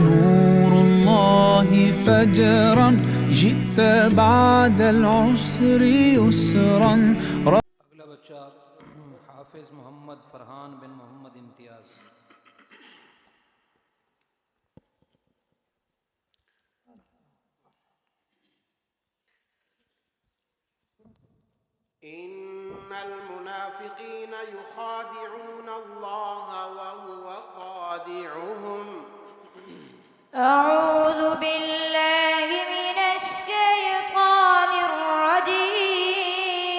نور الله فجرا جئت بعد العسر يسرا. अगला बच्चा हाफिज मोहम्मद फरहान बिन मोहम्मद इम्तियाज। इन्नल मुनाफिकीन युखादिऊन अल्लाह व हुवा खादिउहुम। अऊज़ु बिल्लाहि मिनश शैतानिर रजीम।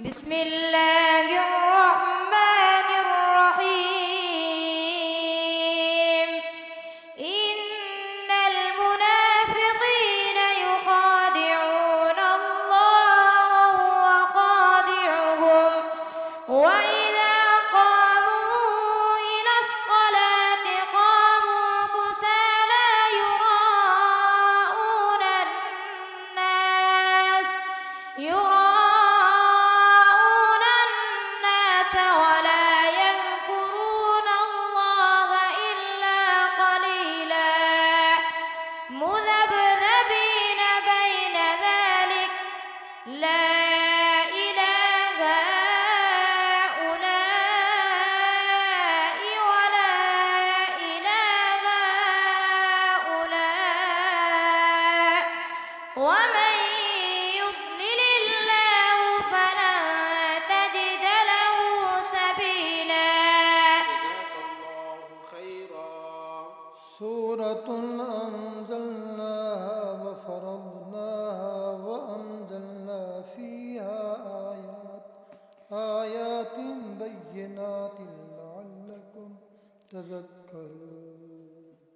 बिस्मिल्लाहिर रहमानिर रहीम। इन्नल मुनाफिकीन युखादिऊन अल्लाह व हुवा खादिउहुम व इज़ा क़ामू इला स्सलाति क़ामू कुसाला युराऊन अन्नास वला यज़कुरून अल्लाह इल्ला क़लीला मुज़ब्ज़बीन बैन ज़ालिक ला इलाहा हाउलाइ वला इलाहा हाउलाइ वमन युضلिलिल्लाहु फलन तजिद लहु सबीला। जज़ाकल्लाहु खैरा। सूरत अंज़लनाहा व फरदनाहा व अंज़लना फीहा आयातिन बय्यिनातिन लअल्लकुम तज़क्करून।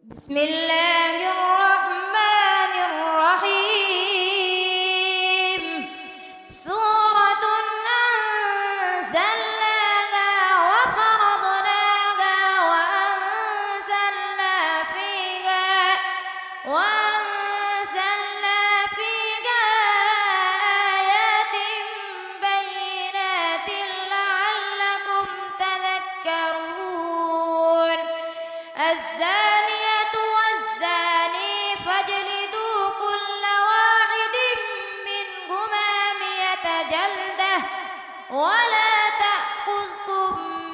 बिस्मिल्लाहिर रहमानिर रहीम। सूरतुन अंज़लनाहा व फरदनाहा व अंज़लना फीहा आयातिन बय्यिनातिन लअल्लकुम तज़क्करून। الزانية والزاني فاجلدوا كل واحد منهما 100 جلدة ولا تأخذكم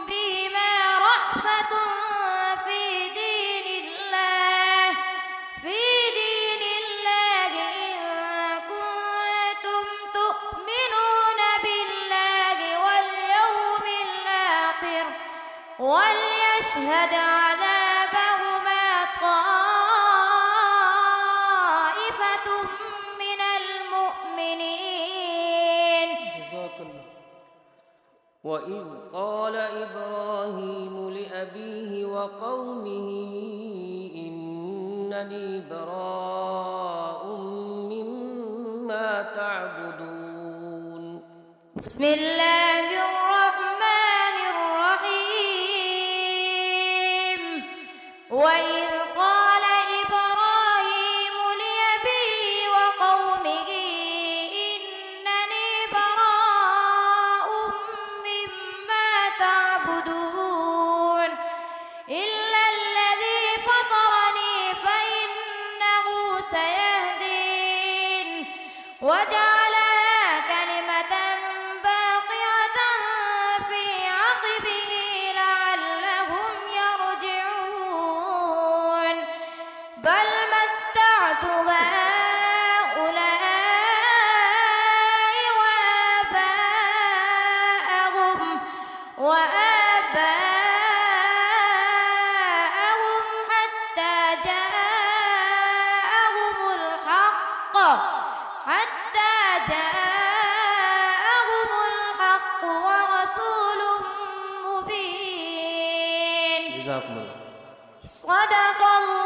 بهما رأفة في دين الله إن كنتم تؤمنون بالله واليوم الآخر وليشهد عذابهما طائفة من المؤمنين. جزاك الله. وإذ قال إبراهيم لأبيه وقومه إنني براء مما تعبدون. بسم الله الرحمن الرحيم. وإذ قال إبراهيم لأبيه وقومه إنني براء مما تعبدون إلا الذي فطرني فإنه سيهدين وجعلها كلمة باقية في عقبه لعلهم يرجعون بل متعت هؤلاء وآباءهم حتى جاءهم الحق ورسول مبين. جزاكم الله. صدق الله.